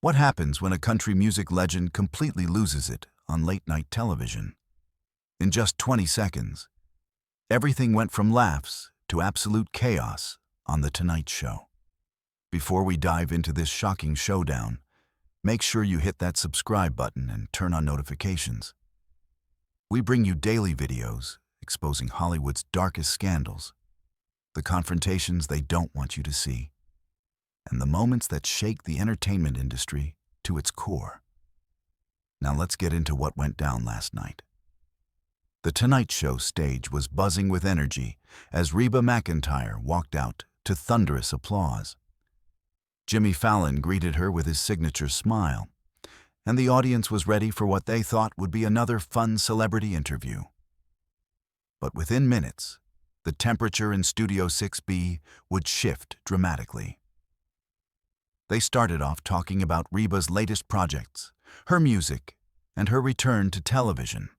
What happens when a country music legend completely loses it on late-night television? In just 20 seconds, everything went from laughs to absolute chaos on The Tonight Show. Before we dive into this shocking showdown, make sure you hit that subscribe button and turn on notifications. We bring you daily videos exposing Hollywood's darkest scandals, the confrontations they don't want you to see, and the moments that shake the entertainment industry to its core. Now let's get into what went down last night. The Tonight Show stage was buzzing with energy as Reba McEntire walked out to thunderous applause. Jimmy Fallon greeted her with his signature smile, and the audience was ready for what they thought would be another fun celebrity interview. But within minutes, the temperature in Studio 6B would shift dramatically. They started off talking about Reba's latest projects, her music, and her return to television.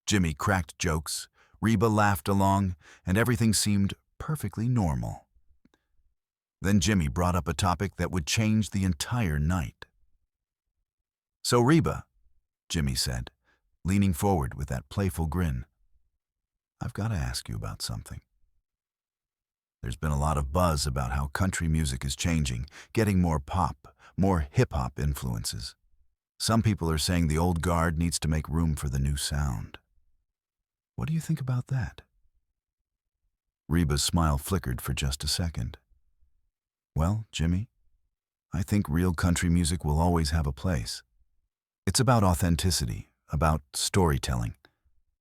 Jimmy cracked jokes, Reba laughed along, and everything seemed perfectly normal. Then Jimmy brought up a topic that would change the entire night. "So Reba," Jimmy said, leaning forward with that playful grin, "I've got to ask you about something. There's been a lot of buzz about how country music is changing, getting more pop, more hip-hop influences. Some people are saying the old guard needs to make room for the new sound. What do you think about that?" Reba's smile flickered for just a second. "Well, Jimmy, I think real country music will always have a place. It's about authenticity, about storytelling,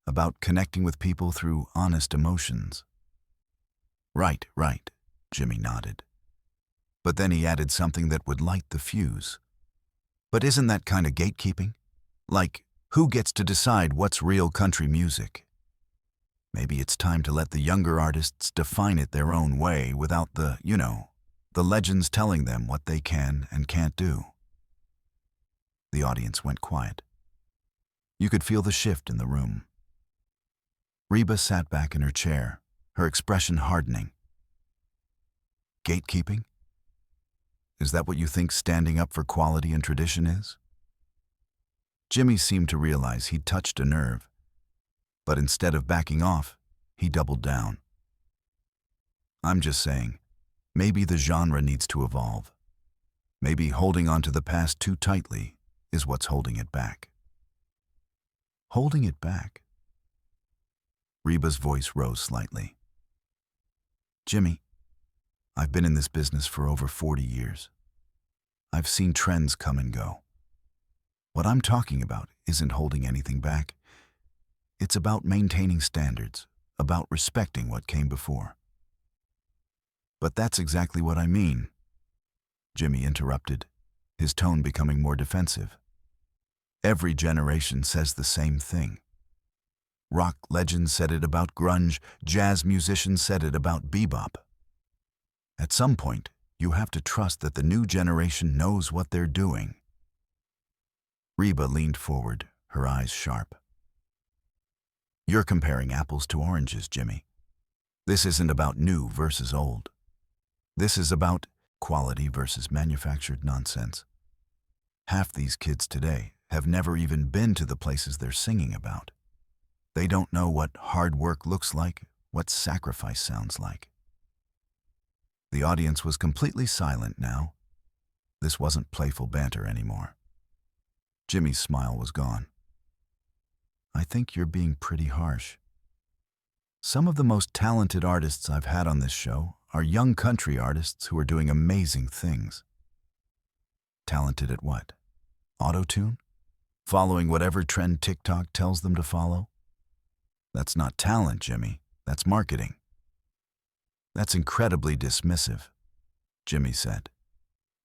about connecting with people through honest emotions." Right, Jimmy nodded. But then he added something that would light the fuse. "But isn't that kind of gatekeeping? Like, who gets to decide what's real country music? Maybe it's time to let the younger artists define it their own way without the legends telling them what they can and can't do." The audience went quiet. You could feel the shift in the room. Reba sat back in her chair, her expression hardening. Gatekeeping? Is that what you think standing up for quality and tradition is? Jimmy seemed to realize he'd touched a nerve, but instead of backing off, he doubled down. "I'm just saying, maybe the genre needs to evolve. Maybe holding on to the past too tightly is what's holding it back." "Holding it back?" Reba's voice rose slightly. "Jimmy, I've been in this business for over 40 years. I've seen trends come and go. What I'm talking about isn't holding anything back. It's about maintaining standards, about respecting what came before." "But that's exactly what I mean," Jimmy interrupted, his tone becoming more defensive. "Every generation says the same thing. Rock legends said it about grunge, jazz musicians said it about bebop. At some point, you have to trust that the new generation knows what they're doing." Reba leaned forward, her eyes sharp. "You're comparing apples to oranges, Jimmy. This isn't about new versus old. This is about quality versus manufactured nonsense. Half these kids today have never even been to the places they're singing about. They don't know what hard work looks like, what sacrifice sounds like." The audience was completely silent now. This wasn't playful banter anymore. Jimmy's smile was gone. "I think you're being pretty harsh. Some of the most talented artists I've had on this show are young country artists who are doing amazing things." "Talented at what? Auto-tune? Following whatever trend TikTok tells them to follow? That's not talent, Jimmy. That's marketing." "That's incredibly dismissive," Jimmy said.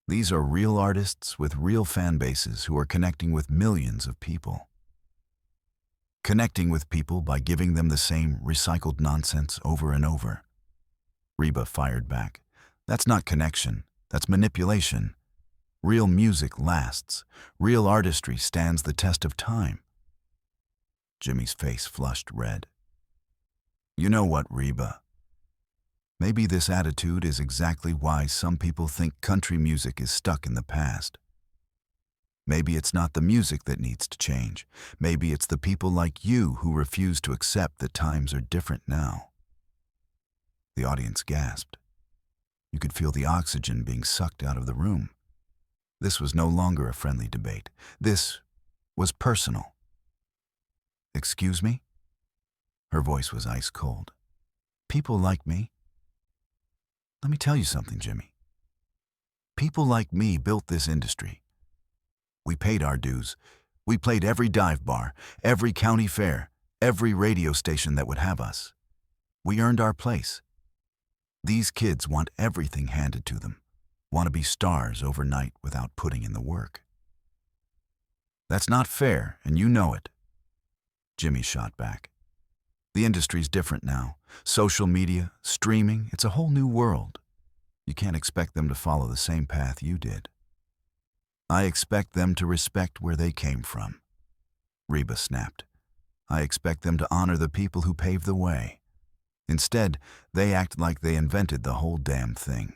"These are real artists with real fan bases who are connecting with millions of people. Connecting with people by giving them the same recycled nonsense over and over." Reba fired back. "That's not connection. That's manipulation. Real music lasts. Real artistry stands the test of time." Jimmy's face flushed red. "You know what, Reba? Maybe this attitude is exactly why some people think country music is stuck in the past. Maybe it's not the music that needs to change. Maybe it's the people like you who refuse to accept that times are different now. The audience gasped. You could feel the oxygen being sucked out of the room. This was no longer a friendly debate. This was personal. Excuse me? Her voice was ice cold. People like me? Let me tell you something, Jimmy. People like me built this industry. We paid our dues. We played every dive bar, every county fair, every radio station that would have us. We earned our place. These kids want everything handed to them, want to be stars overnight without putting in the work. That's not fair, and you know it. Jimmy shot back. The industry's different now. Social media, streaming, it's a whole new world. You can't expect them to follow the same path you did. I expect them to respect where they came from. Reba snapped. I expect them to honor the people who paved the way. Instead, they act like they invented the whole damn thing.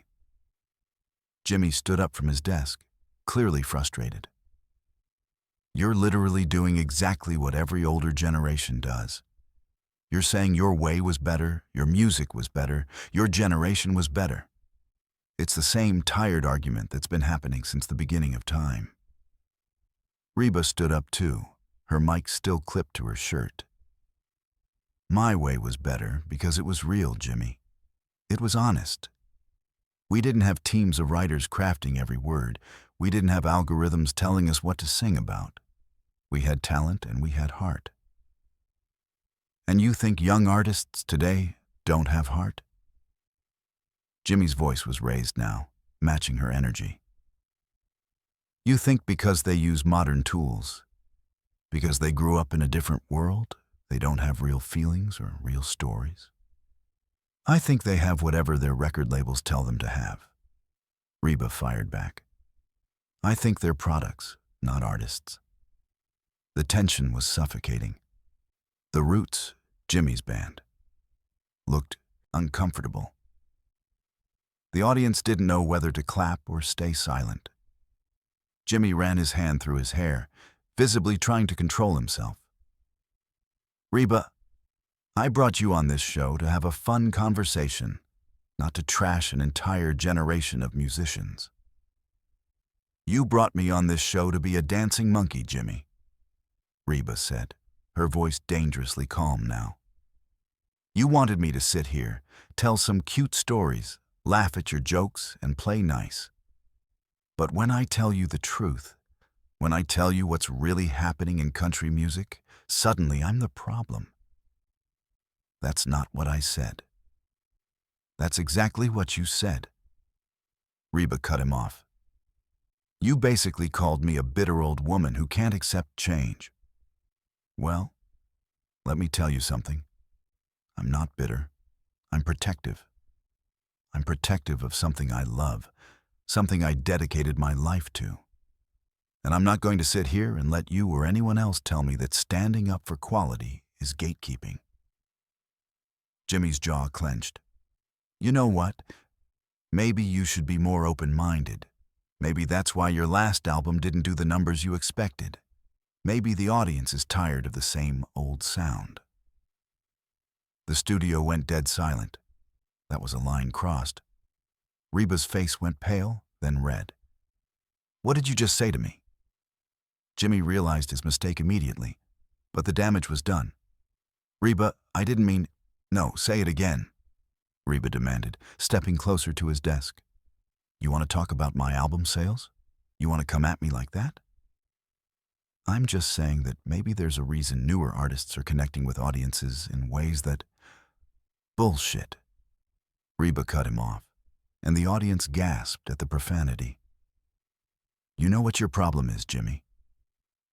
Jimmy stood up from his desk, clearly frustrated. You're literally doing exactly what every older generation does. You're saying your way was better, your music was better, your generation was better. It's the same tired argument that's been happening since the beginning of time. Reba stood up too, her mic still clipped to her shirt. My way was better because it was real, Jimmy. It was honest. We didn't have teams of writers crafting every word. We didn't have algorithms telling us what to sing about. We had talent and we had heart. And you think young artists today don't have heart? Jimmy's voice was raised now, matching her energy. You think because they use modern tools, because they grew up in a different world, they don't have real feelings or real stories? I think they have whatever their record labels tell them to have. Reba fired back. I think they're products, not artists. The tension was suffocating. The Roots, Jimmy's band, looked uncomfortable. The audience didn't know whether to clap or stay silent. Jimmy ran his hand through his hair, visibly trying to control himself. Reba, I brought you on this show to have a fun conversation, not to trash an entire generation of musicians. You brought me on this show to be a dancing monkey, Jimmy, Reba said, her voice dangerously calm now. You wanted me to sit here, tell some cute stories, laugh at your jokes, and play nice. But when I tell you the truth, when I tell you what's really happening in country music, suddenly I'm the problem. That's not what I said. That's exactly what you said. Reba cut him off. You basically called me a bitter old woman who can't accept change. Well, let me tell you something. I'm not bitter. I'm protective. I'm protective of something I love, something I dedicated my life to. And I'm not going to sit here and let you or anyone else tell me that standing up for quality is gatekeeping. Jimmy's jaw clenched. You know what? Maybe you should be more open-minded. Maybe that's why your last album didn't do the numbers you expected. Maybe the audience is tired of the same old sound. The studio went dead silent. That was a line crossed. Reba's face went pale, then red. What did you just say to me? Jimmy realized his mistake immediately, but the damage was done. Reba, I didn't mean... No, say it again, Reba demanded, stepping closer to his desk. You want to talk about my album sales? You want to come at me like that? I'm just saying that maybe there's a reason newer artists are connecting with audiences in ways that... Bullshit. Reba cut him off, and the audience gasped at the profanity. You know what your problem is, Jimmy?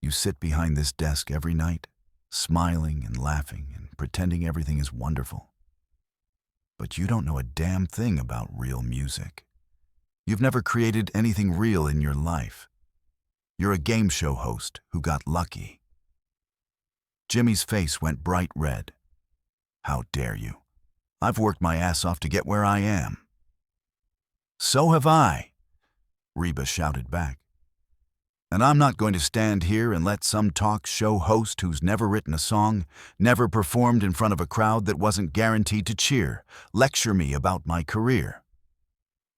You sit behind this desk every night, smiling and laughing and pretending everything is wonderful. But you don't know a damn thing about real music. You've never created anything real in your life. You're a game show host who got lucky. Jimmy's face went bright red. How dare you? I've worked my ass off to get where I am." "So have I," Reba shouted back. "And I'm not going to stand here and let some talk show host who's never written a song, never performed in front of a crowd that wasn't guaranteed to cheer, lecture me about my career."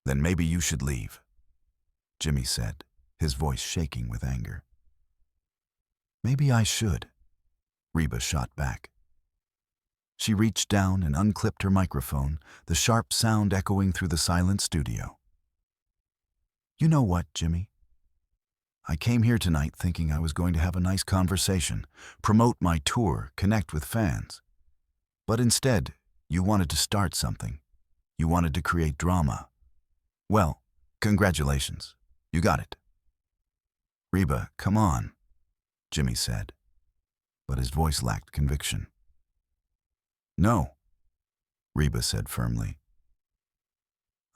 "Then maybe you should leave," Jimmy said, his voice shaking with anger. "Maybe I should," Reba shot back. She reached down and unclipped her microphone, the sharp sound echoing through the silent studio. "You know what, Jimmy? I came here tonight thinking I was going to have a nice conversation, promote my tour, connect with fans. But instead, you wanted to start something. You wanted to create drama. Well, congratulations. You got it." "Reba, come on," Jimmy said, but his voice lacked conviction. "No," Reba said firmly.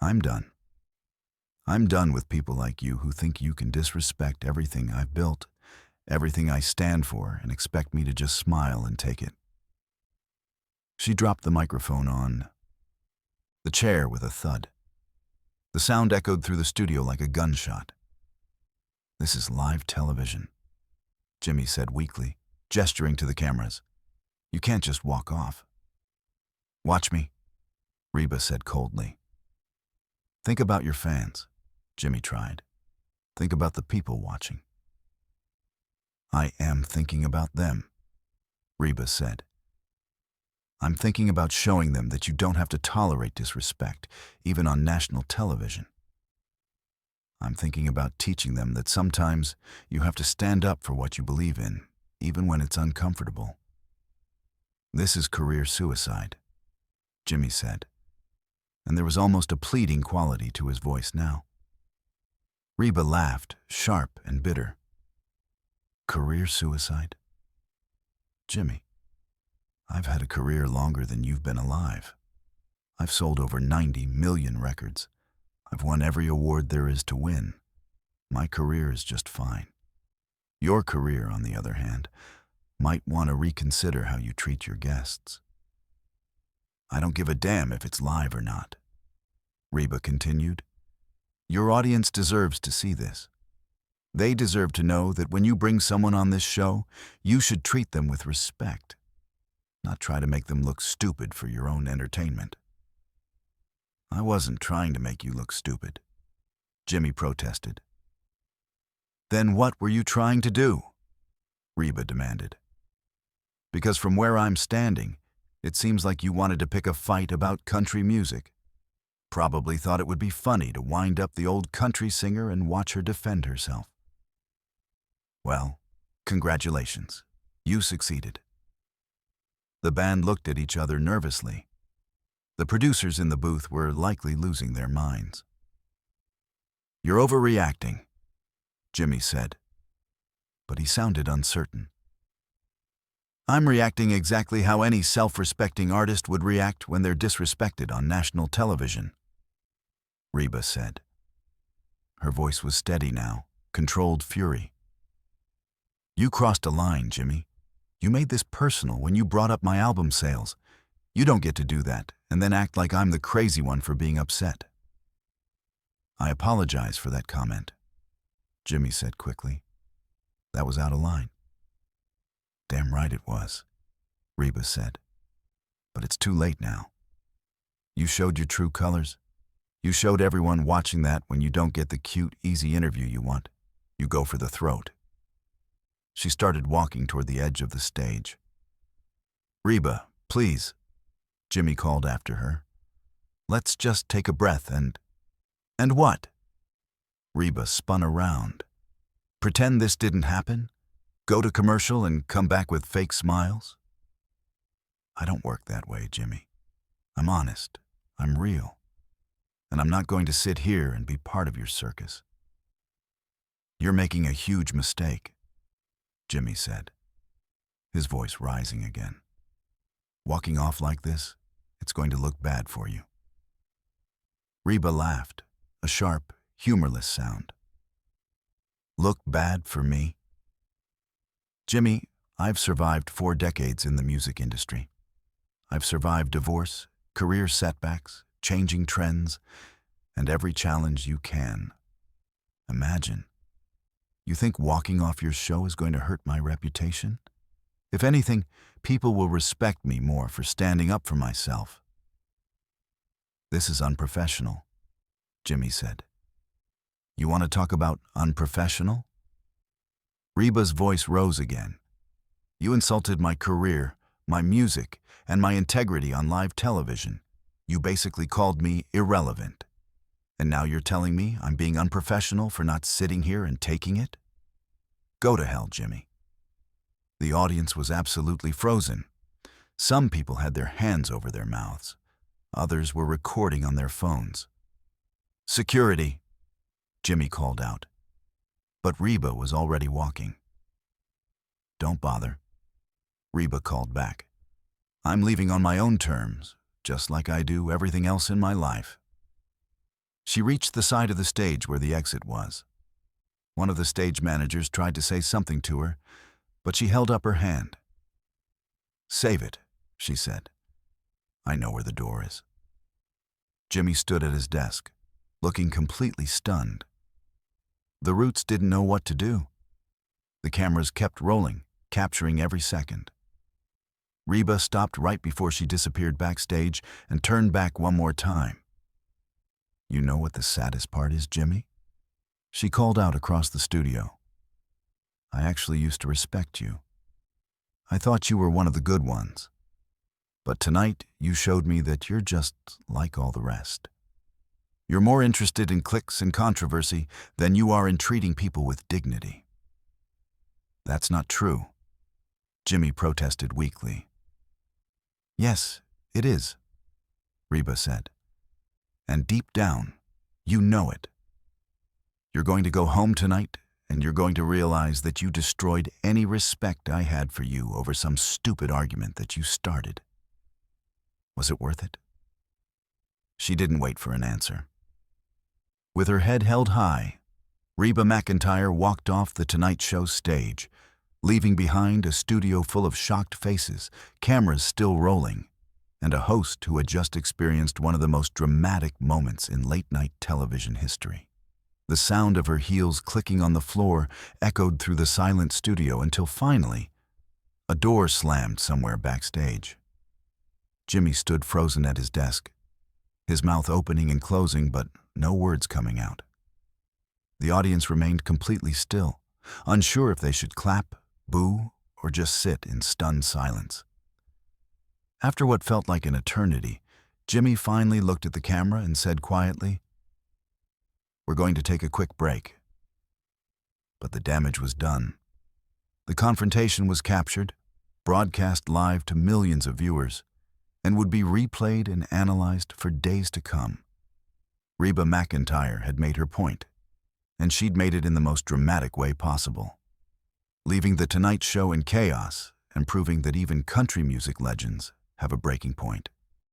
"I'm done. I'm done with people like you who think you can disrespect everything I've built, everything I stand for, and expect me to just smile and take it." She dropped the microphone on the chair with a thud. The sound echoed through the studio like a gunshot. "This is live television," Jimmy said weakly, gesturing to the cameras. "You can't just walk off." "Watch me," Reba said coldly. "Think about your fans," Jimmy tried. "Think about the people watching." "I am thinking about them," Reba said. "I'm thinking about showing them that you don't have to tolerate disrespect, even on national television. I'm thinking about teaching them that sometimes you have to stand up for what you believe in, even when it's uncomfortable." "This is career suicide," Jimmy said, and there was almost a pleading quality to his voice now. Reba laughed, sharp and bitter. "Career suicide? Jimmy, I've had a career longer than you've been alive. I've sold over 90 million records. I've won every award there is to win. My career is just fine. Your career, on the other hand, might want to reconsider how you treat your guests." "I don't give a damn if it's live or not," Reba continued. "Your audience deserves to see this. They deserve to know that when you bring someone on this show, you should treat them with respect, not try to make them look stupid for your own entertainment." "I wasn't trying to make you look stupid," Jimmy protested. "Then what were you trying to do?" Reba demanded. "Because from where I'm standing, it seems like you wanted to pick a fight about country music. Probably thought it would be funny to wind up the old country singer and watch her defend herself. Well, congratulations. You succeeded." The band looked at each other nervously. The producers in the booth were likely losing their minds. "You're overreacting," Jimmy said, but he sounded uncertain. "I'm reacting exactly how any self-respecting artist would react when they're disrespected on national television," Reba said. Her voice was steady now, controlled fury. "You crossed a line, Jimmy. You made this personal when you brought up my album sales. You don't get to do that and then act like I'm the crazy one for being upset." "I apologize for that comment," Jimmy said quickly. "That was out of line." "Damn right it was," Reba said. "But it's too late now. You showed your true colors. You showed everyone watching that when you don't get the cute, easy interview you want, you go for the throat." She started walking toward the edge of the stage. "Reba, please," Jimmy called after her. "Let's just take a breath and..." "And what?" Reba spun around. "Pretend this didn't happen? Go to commercial and come back with fake smiles?" "I don't work that way, Jimmy. I'm honest. I'm real. And I'm not going to sit here and be part of your circus." "You're making a huge mistake," Jimmy said, his voice rising again. "Walking off like this, it's going to look bad for you." Reba laughed, a sharp, humorless sound. "Look bad for me?" "Jimmy, I've survived 4 decades in the music industry. I've survived divorce, career setbacks, changing trends, and every challenge you can imagine. You think walking off your show is going to hurt my reputation? If anything, people will respect me more for standing up for myself. This is unprofessional, Jimmy said. You want to talk about unprofessional? Reba's voice rose again. You insulted my career, my music, and my integrity on live television. You basically called me irrelevant. And now you're telling me I'm being unprofessional for not sitting here and taking it? Go to hell, Jimmy. The audience was absolutely frozen. Some people had their hands over their mouths. Others were recording on their phones. Security, Jimmy called out. But Reba was already walking. Don't bother, Reba called back. I'm leaving on my own terms, just like I do everything else in my life. She reached the side of the stage where the exit was. One of the stage managers tried to say something to her, but she held up her hand. Save it, she said. I know where the door is. Jimmy stood at his desk, looking completely stunned. The Roots didn't know what to do. The cameras kept rolling, capturing every second. Reba stopped right before she disappeared backstage and turned back one more time. You know what the saddest part is, Jimmy? She called out across the studio. I actually used to respect you. I thought you were one of the good ones. But tonight, you showed me that you're just like all the rest. You're more interested in clicks and controversy than you are in treating people with dignity. That's not true, Jimmy protested weakly. Yes, it is, Reba said. And deep down, you know it. You're going to go home tonight, and you're going to realize that you destroyed any respect I had for you over some stupid argument that you started. Was it worth it? She didn't wait for an answer. With her head held high, Reba McEntire walked off the Tonight Show stage, leaving behind a studio full of shocked faces, cameras still rolling, and a host who had just experienced one of the most dramatic moments in late-night television history. The sound of her heels clicking on the floor echoed through the silent studio until finally, a door slammed somewhere backstage. Jimmy stood frozen at his desk, his mouth opening and closing, but no words coming out. The audience remained completely still, unsure if they should clap, boo, or just sit in stunned silence. After what felt like an eternity, Jimmy finally looked at the camera and said quietly, "We're going to take a quick break." But the damage was done. The confrontation was captured, broadcast live to millions of viewers, and would be replayed and analyzed for days to come. Reba McEntire had made her point, and she'd made it in the most dramatic way possible, leaving The Tonight Show in chaos and proving that even country music legends have a breaking point.